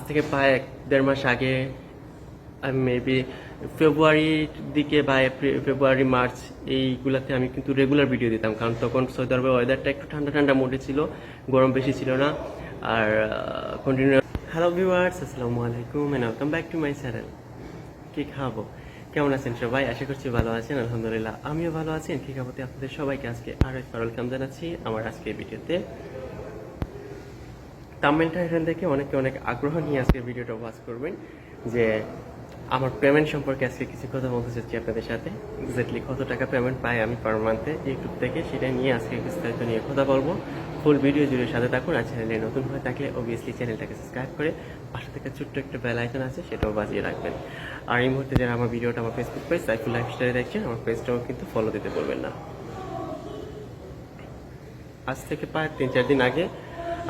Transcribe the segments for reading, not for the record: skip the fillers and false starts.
থেকে প্রায় 1-1.5 মাস আগে আমি মেবি ফেব্রুয়ারির দিকে বা ফেব্রুয়ারি মার্চ এইগুলাতে আমি কিন্তু রেগুলার ভিডিও দিতাম, কারণ তখন সৌদি আরবের ওয়েদারটা একটু ঠান্ডা ঠান্ডা মোডে ছিল, গরম বেশি ছিল না। আর কন্টিনিউ। হ্যালো ভিউয়ার্স, আসসালামু আলাইকুম and welcome back to my channel. কি খাবো, কেমন আছেন সবাই? আশা করছি ভালো আছেন। আলহামদুলিল্লাহ আমিও ভালো আছি। কি খাবোতে আপনাদের সবাইকে আজকে আরো একবার ওয়েলকাম জানাচ্ছি আমার আজকের ভিডিওতে। থাম্বনেলটা এখান থেকে অনেকে অনেক আগ্রহ নিয়ে আজকে ভিডিওটা ওয়াচ করবেন যে আমার পেমেন্ট সম্পর্কে আজকে কিছু কথা বলতে চাচ্ছি আপনাদের সাথে। এক্স্যাক্টলি কত টাকা পেমেন্ট পাই আমি পার মান্থে ইউটিউব থেকে, সেটা নিয়ে আজকে বিস্তারিত নিয়ে কথা বলবো। ফুল ভিডিও জুড়ে সাথে থাকুন। আর চ্যানেলে নতুন হয়ে থাকলে অবভিয়াসলি চ্যানেলটাকে সাবস্ক্রাইব করে পাশে থেকে ছোট্ট একটা বেল আইকন আছে, সেটাও বাজিয়ে রাখবেন। আর এই মুহূর্তে যারা আমার ভিডিওটা আমার ফেসবুক পেজ সাইফুল লাইফস্টাইলে দেখছেন, আমার পেজটাও কিন্তু ফলো দিতে বলবেন না। আজ থেকে প্রায় 3-4 দিন আগে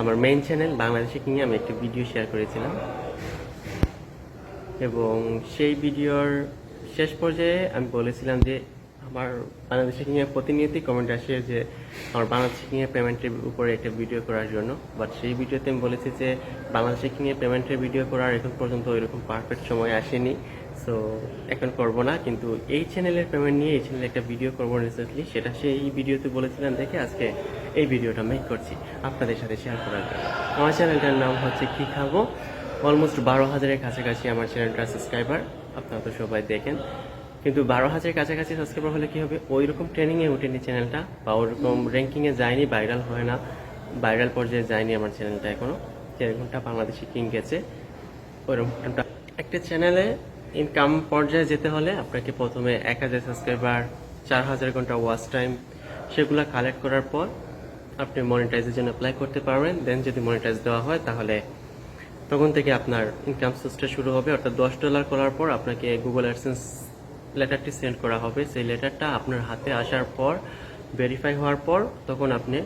আমার মেইন চ্যানেল বাংলাদেশে কিনে আমি একটা ভিডিও শেয়ার করেছিলাম, এবং সেই ভিডিওর শেষ পর্যায়ে আমি বলেছিলাম যে আমার বাংলাদেশে কিনে প্রতিনিয়তই কমেন্ট আসে যে আমার বাংলাদেশে কিনে পেমেন্টের উপরে একটা ভিডিও করার জন্য। বাট সেই ভিডিওতে আমি বলেছি যে বাংলাদেশে কিনে পেমেন্টের ভিডিও করার এখন পর্যন্ত ওইরকম পারফেক্ট সময় আসেনি, সো এখন করব না। কিন্তু এই চ্যানেলের পেমেন্ট নিয়ে এই চ্যানেলে একটা ভিডিও করবো রিসেন্টলি, সেটা সেই ভিডিওতে বলেছিলাম দেখে আজকে এই ভিডিওটা মেক করছি আপনাদের সাথে শেয়ার করার জন্য। আমার চ্যানেলটার নাম হচ্ছে কি খাবো। অলমোস্ট 12,000-এর কাছাকাছি আমার চ্যানেলটার সাবস্ক্রাইবার, আপনারা তো সবাই দেখেন। কিন্তু 12,000 কাছাকাছি সাবস্ক্রাইবার হলে কি হবে, ওই রকম ট্রেনিংয়ে ওঠেনি চ্যানেলটা, বা ওরকম র্যাঙ্কিংয়ে যায়নি, ভাইরাল হয় না, ভাইরাল পর্যায়ে যায়নি আমার চ্যানেলটা এখনো। যেরকমটা বাংলাদেশে কিং গেছে ওইরকমটা। একটা চ্যানেলে ইনকাম পর্যায়ে যেতে হলে আপনাকে প্রথমে 1,000 সাবস্ক্রাইবার, 4,000 ঘন্টা ওয়াচ টাইম, সেগুলো কালেক্ট করার পর আপনি মনিটাইজের জন্য অ্যাপ্লাই করতে পারবেন। দেন যদি মনিটাইজ দেওয়া হয় তাহলে তখন থেকে আপনার ইনকাম সোর্সটা শুরু হবে। অর্থাৎ $10 করার পর আপনাকে গুগল অ্যাডসেন্স লেটারটি সেন্ড করা হবে। সেই লেটারটা আপনার হাতে আসার পর, ভেরিফাই হওয়ার পর, তখন আপনি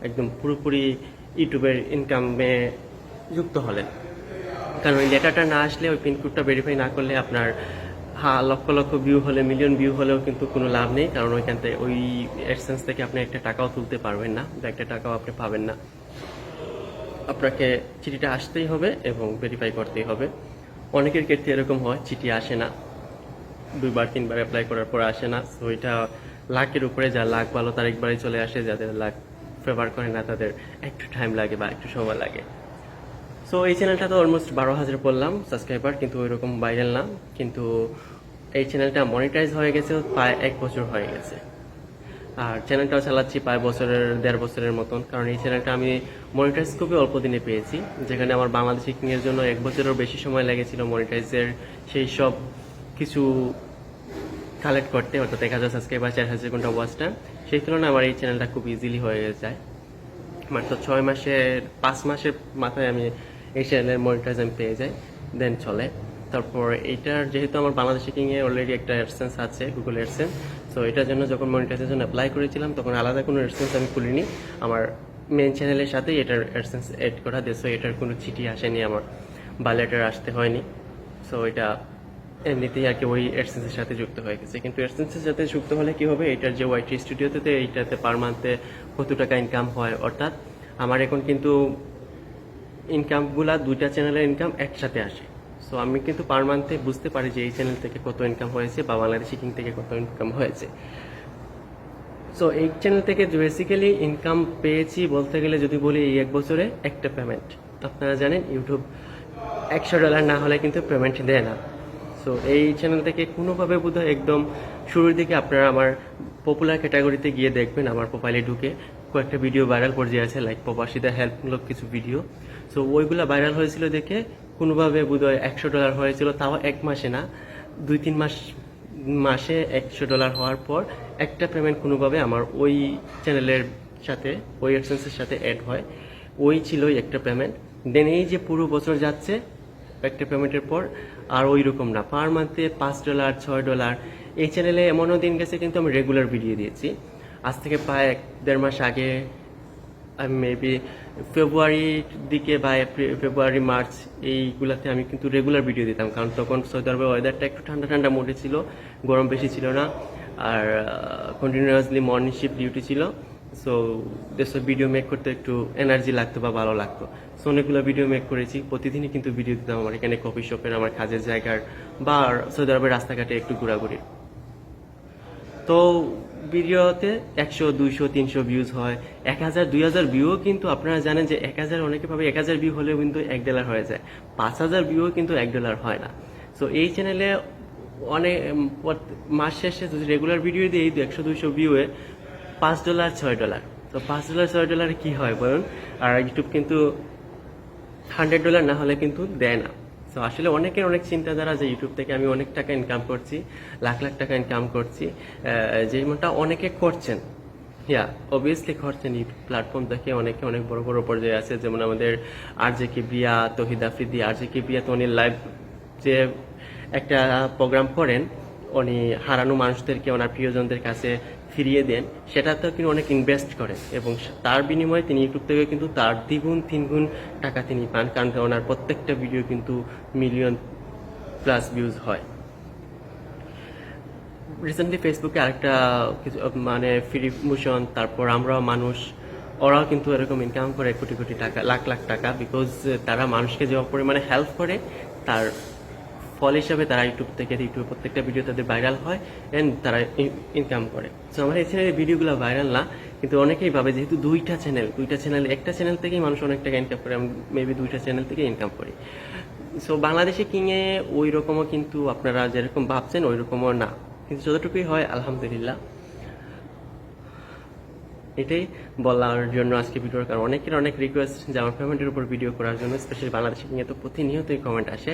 একদম পুরোপুরি ইউটিউবের ইনকামে যুক্ত হলেন। কারণ ওই লেটারটা না আসলে, ওই পিনকোডটা ভেরিফাই না করলে আপনার লক্ষ লক্ষ ভিউ হলে, মিলিয়ন ভিউ হলেও কিন্তু কোনো লাভ নেই। কারণ ওইখান থেকে, ওই অ্যাডসেন্স থেকে আপনি একটা টাকাও তুলতে পারবেন না, বা একটা টাকাও আপনি পাবেন না। আপনাকে চিঠিটা আসতেই হবে এবং ভেরিফাই করতেই হবে। অনেকের ক্ষেত্রে এরকম হয় চিঠি আসে না, 2-3বার অ্যাপ্লাই করার পর আসে না। সো এটা লাখের উপরে, যা লাখ ভালো তার একবারই চলে আসে, যাদের লাখ ফেভার করে না তাদের একটু টাইম লাগে বা একটু সময় লাগে। সো এই চ্যানেলটা তো অলমোস্ট 12,000 বললাম সাবস্ক্রাইবার, কিন্তু ওইরকম ভাইরাল না। কিন্তু এই চ্যানেলটা মনিটাইজ হয়ে গেছে প্রায় 1 বছর হয়ে গেছে। আর চ্যানেলটাও চালাচ্ছি প্রায় 1.5 বছরের মতন। কারণ এই চ্যানেলটা আমি মনিটাইজ খুবই অল্প দিনে পেয়েছি, যেখানে আমার বাংলাদেশি কিংয়ের জন্য 1 বছরেরও বেশি সময় লেগেছিল মনিটাইজের সেই সব কিছু কালেক্ট করতে। অর্থাৎ 1,000 সাবস্ক্রাইবার, 4,000 ঘন্টা ওয়াচ টাইম, সেই তুলনায় আমার এই চ্যানেলটা খুব ইজিলি হয়ে যায়। মাত্র 5 মাসের মাথায় আমি এই চ্যানেলের মনিটাইজ আমি পেয়ে যাই, দেন চলে। তারপর এইটার যেহেতু আমার বাংলাদেশি কিংয়ে অলরেডি একটা অ্যাডসেন্স আছে, গুগল অ্যাডসেন্স, সো এটার জন্য যখন মনিটাইজের জন্য অ্যাপ্লাই করেছিলাম তখন আলাদা কোনো অ্যাডসেন্স আমি খুলিনি। আমার মেন চ্যানেলের সাথেই এটার অ্যাডসেন্স এড করা দিয়ে, সো এটার কোনো চিঠি আসেনি আমার, বা লেটার আসতে হয়নি। সো এটা এমনিতেই আর কি ওই অ্যাডসেন্সের সাথে যুক্ত হয়ে গেছে। কিন্তু অ্যাডসেন্সের সাথে যুক্ত হলে কি হবে, এটার যে ওয়াইটি স্টুডিওতে, এইটাতে পার মান্থে কত টাকা ইনকাম হয়। অর্থাৎ আমার এখন কিন্তু ইনকামগুলা 2টা চ্যানেলের ইনকাম একসাথে আসে। সো আমি কিন্তু পার মান্থে বুঝতে পারি যে এই চ্যানেল থেকে কত ইনকাম হয়েছে বা বাংলাদেশি কিং থেকে কত ইনকাম হয়েছে। সো এই চ্যানেল থেকে বেসিক্যালি ইনকাম পেয়েছি বলতে গেলে, যদি বলি এই 1 বছরে একটা পেমেন্ট। আপনারা জানেন ইউটিউব $100 না হলে কিন্তু পেমেন্ট দেয় না। সো এই চ্যানেল থেকে কোনোভাবে বোধহয় একদম শুরুর দিকে আপনারা আমার পপুলার ক্যাটাগরিতে গিয়ে দেখবেন, আমার প্রোফাইলে ঢুকে কয়েকটা ভিডিও ভাইরাল পর্যায়ে আছে, লাইক প্রবাসীদের হেল্পমূলক কিছু ভিডিও। সো ওইগুলো ভাইরাল হয়েছিল দেখে কোনোভাবে বোধহয় $100 হয়েছিল, তাও 1 মাসে না, 2-3 মাসে $100 হওয়ার পর একটা পেমেন্ট কোনোভাবে আমার ওই চ্যানেলের সাথে, ওই অ্যাডসেন্সের সাথে অ্যাড হয়। ওই ছিলই একটা পেমেন্ট। দেন এই যে পুরো বছর যাচ্ছে একটা পেমেন্টের পর, আর ওই রকম না, পার মান্থে $5, $6। এই চ্যানেলে এমনও দিন গেছে কিন্তু আমি রেগুলার ভিডিও দিয়েছি। আজ থেকে প্রায় 1-1.5 মাস আগে আমি মেবি ফেব্রুয়ারির দিকে বা ফেব্রুয়ারি মার্চ এইগুলাতে আমি কিন্তু রেগুলার ভিডিও দিতাম, কারণ তখন সৌদি আরবের ওয়েদারটা একটু ঠান্ডা ঠান্ডা মোডে ছিল, গরম বেশি ছিল না, আর কন্টিনিউয়াসলি মর্নিং শিফট ডিউটি ছিল। সো দেশের ভিডিও মেক করতে একটু এনার্জি লাগতো বা ভালো লাগতো। সো অনেকগুলো ভিডিও মেক করেছি, প্রতিদিনই কিন্তু ভিডিও দিতাম আমার এখানে কফি শপের, আমার কাজের জায়গার বা সৌদি আরবের রাস্তাঘাটে একটু ঘোরাঘুরি। তো ভিডিওতে 100, 200, 300 ভিউজ হয়, 1000, 2000 ভিউও কিন্তু আপনারা জানেন যে 1000 অনেকে ভাবে 1000 ভিউ হলেও কিন্তু $1 হয়ে যায়, 5000 ভিউও কিন্তু $1 হয় না। সো এই চ্যানেলে অনেক মাস শেষে যদি রেগুলার ভিডিও দিই 100, 200 ভিউয়ে $5, $6। তো $5, $6 কি হয় বলুন? আর ইউটিউব কিন্তু $100 না হলে কিন্তু দেয় না। তো আসলে অনেকের অনেক চিন্তাধারা যে ইউটিউব থেকে আমি অনেক টাকা ইনকাম করছি, লাখ লাখ টাকা ইনকাম করছি, যেমনটা অনেকে করছেন। অবভিয়াসলি করছেন, ইউটিউব প্ল্যাটফর্ম থেকে অনেকে অনেক বড় বড় পর্যায়ে আছে, যেমন আমাদের RJ কিবরিয়া, তহিদ আফ্রিদি। RJ কিবরিয়া তো উনি লাইভ যে একটা প্রোগ্রাম করেন, উনি হারানো মানুষদেরকে ওনার প্রিয়জনদের কাছে ফিরিয়ে দেন, সেটাতেও কিন্তু অনেক ইনভেস্ট করেন এবং তার বিনিময়ে তিনি ইউটিউব থেকে কিন্তু তার দ্বিগুণ 3 গুণ টাকা তিনি পান, কারণ ওনার প্রত্যেকটা ভিডিও কিন্তু মিলিয়ন প্লাস ভিউজ হয়। রিসেন্টলি ফেসবুকে আরেকটা কিছু মানে ফ্রি মোশন, তারপর আমরাও মানুষ, ওরাও কিন্তু এরকম ইনকাম করে কোটি কোটি টাকা, লাখ লাখ টাকা, বিকজ তারা মানুষকে যে পরিমাণে হেল্প করে তার ফল হিসাবে তারা ইউটিউবে প্রত্যেকটা ভিডিও তাদের ভাইরাল হয় এন্ড তারা ইনকাম করে। সো আমার এই চ্যানেলের ভিডিওগুলো ভাইরাল না, কিন্তু অনেকেই ভাবে যেহেতু দুইটা চ্যানেল, একটা চ্যানেল থেকেই মানুষ অনেক টাকা ইনকাম করে, আমি মেবি দুইটা চ্যানেল থেকে ইনকাম করি। সো বাংলাদেশে কিংয়ে ওই রকমও কিন্তু আপনারা যেরকম ভাবছেন ওই রকমও না, কিন্তু যতটুকুই হয় আলহামদুলিল্লাহ। এটাই বলার জন্য আজকে ভিডিওর, কারণ অনেকের অনেক রিকোয়েস্ট যে আমার পেমেন্টের উপর ভিডিও করার জন্য, স্পেশালি বাংলাদেশি কিংয়ে তো প্রতিনিয়তই কমেন্ট আসে,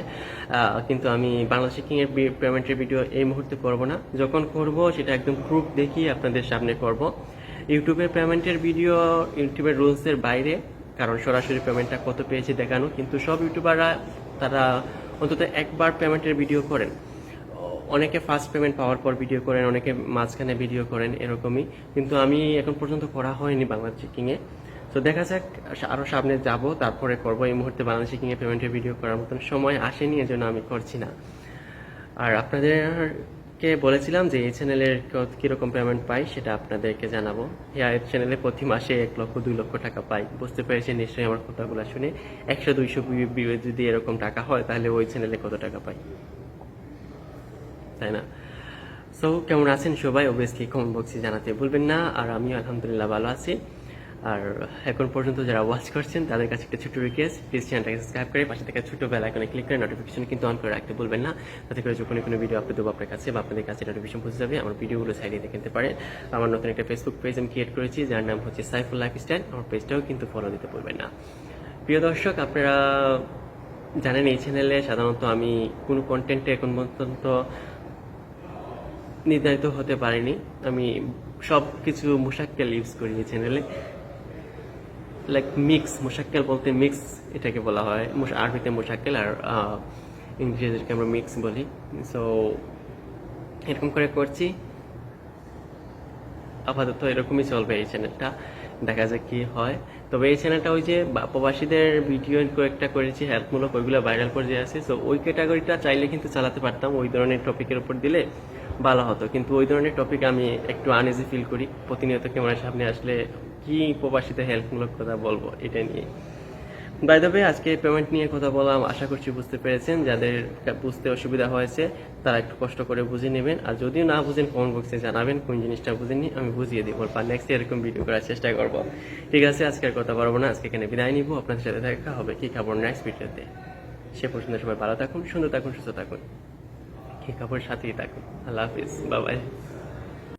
কিন্তু আমি বাংলাদেশি কিংয়ের পেমেন্টের ভিডিও এই মুহূর্তে করব না। যখন করব সেটা একদম প্রুফ দেখিয়ে আপনাদের সামনে করব। ইউটিউবের পেমেন্টের ভিডিও ইউটিউবের রুলসের বাইরে, কারণ সরাসরি পেমেন্টটা কত পেয়েছে দেখানো, কিন্তু সব ইউটিউবাররা তারা অন্তত একবার পেমেন্টের ভিডিও করেন। অনেকে ফার্স্ট পেমেন্ট পাওয়ার পর ভিডিও করেন, অনেকে মাঝখানে ভিডিও করেন, এরকমই। কিন্তু আমি এখন পর্যন্ত করা হয়নি বাংলাদেশি কিংয়ে। তো দেখা যাক, আরও সামনে যাব, তারপরে করব। এই মুহূর্তে বাংলাদেশি কিংয়ে পেমেন্টের ভিডিও করার মতন সময় আসেনি, এজন্য আমি করছি না। আর আপনাদেরকে বলেছিলাম যে এই চ্যানেলের কীরকম পেমেন্ট পাই সেটা আপনাদেরকে জানাবো। এই চ্যানেলে প্রতি মাসে 1 লক্ষ 2 লক্ষ টাকা পাই। বুঝতে পেরেছেন নিশ্চয়ই আমার কথাগুলো শুনে। 100, 200 ভিউ যদি এরকম টাকা হয় তাহলে ওই চ্যানেলে কত টাকা পাই, তাই না? সো কেমন আছেন সবাই? অবভিয়াসলি কমেন্ট বক্সে জানাতে ভুলবেন না। আর আমি আলহামদুলিল্লাহ ভালো আছি। আর এখন পর্যন্ত যারা ওয়াচ করছেন তাদের কাছে একটা ছোট্ট রিকোয়েস্ট, প্লিজ চ্যানেলটাকে সাবস্ক্রাইব করে পাশে থাকা ছোট বেল আইকনে ক্লিক করে নোটিফিকেশন কিন্তু অন করে রাখতে ভুলবেন না, তাতে করে যখন কোনো ভিডিও আপলোড দেবো আপনার কাছে বা আপনাদের কাছে নোটিফিকেশন পৌঁছে যাবে। আমার ভিডিওগুলো সাইডে দেখে নিতে পারেন। আমার নতুন একটা ফেসবুক পেজ আমি ক্রিয়েট করেছি, যার নাম হচ্ছে সাইফুল লাইফস্টাইল। আমার পেজটাও কিন্তু ফলো দিতে ভুলবেন না। প্রিয় দর্শক, আপনারা জানেন এই চ্যানেলে সাধারণত আমি কোনো কন্টেন্টে এখন পর্যন্ত নির্ধারিত হতে পারিনি। আমি সব কিছু মোশাক্কেল ইউজ করি এই চ্যানেলে, লাইক মিক্স। মোশাক্কেল বলতে মিক্স এটাকে বলা হয়, আরবিতে মোশাক্কেল আর ইংরেজিতে আমরা মিক্স বলি। সো এরকম করে করছি, আপাতত এরকমই চলবে এই চ্যানেলটা, দেখা যাক কি হয়। তবে এই চ্যানেলটা ওই যে প্রবাসীদের ভিডিও কয়েকটা করেছি হেল্পমূলক, ওইগুলো ভাইরাল পর্যায়ে আছে। সো ওই ক্যাটাগরিটা চাইলে কিন্তু চালাতে পারতাম, ওই ধরনের টপিকের উপর দিলে ভালো হতো, কিন্তু ওই ধরনের টপিক আমি একটু আনইজি ফিল করি। প্রতিনিয়ত ক্যামেরার সামনে আসলে কি প্রবাসীদের হেল্পমূলক কথা বলবো এটা নিয়ে। বাই দ্য ওয়ে, আজকে পেমেন্ট নিয়ে কথা বললাম, আশা করছি বুঝতে পেরেছেন। যাদের বুঝতে অসুবিধা হয়েছে তারা একটু কষ্ট করে বুঝে নেবেন, আর যদিও না বুঝেন কমেন্ট বক্সে জানাবেন কোন জিনিসটা বুঝেননি, আমি বুঝিয়ে দিব বা নেক্সট এরকম ভিডিও করার চেষ্টা করব। ঠিক আছে, আজকে আর কথা পারবো না, আজকে এখানে বিদায় নিব। আপনাদের সাথে দেখা হবে কি খবর নেক্সট ভিডিওতে। সে পর্যন্ত সবাই ভালো থাকুন, সুন্দর থাকুন, সুস্থ থাকুন, কি খবর সাথেই থাকুন। আল্লাহ হাফিজ, বাই বাই।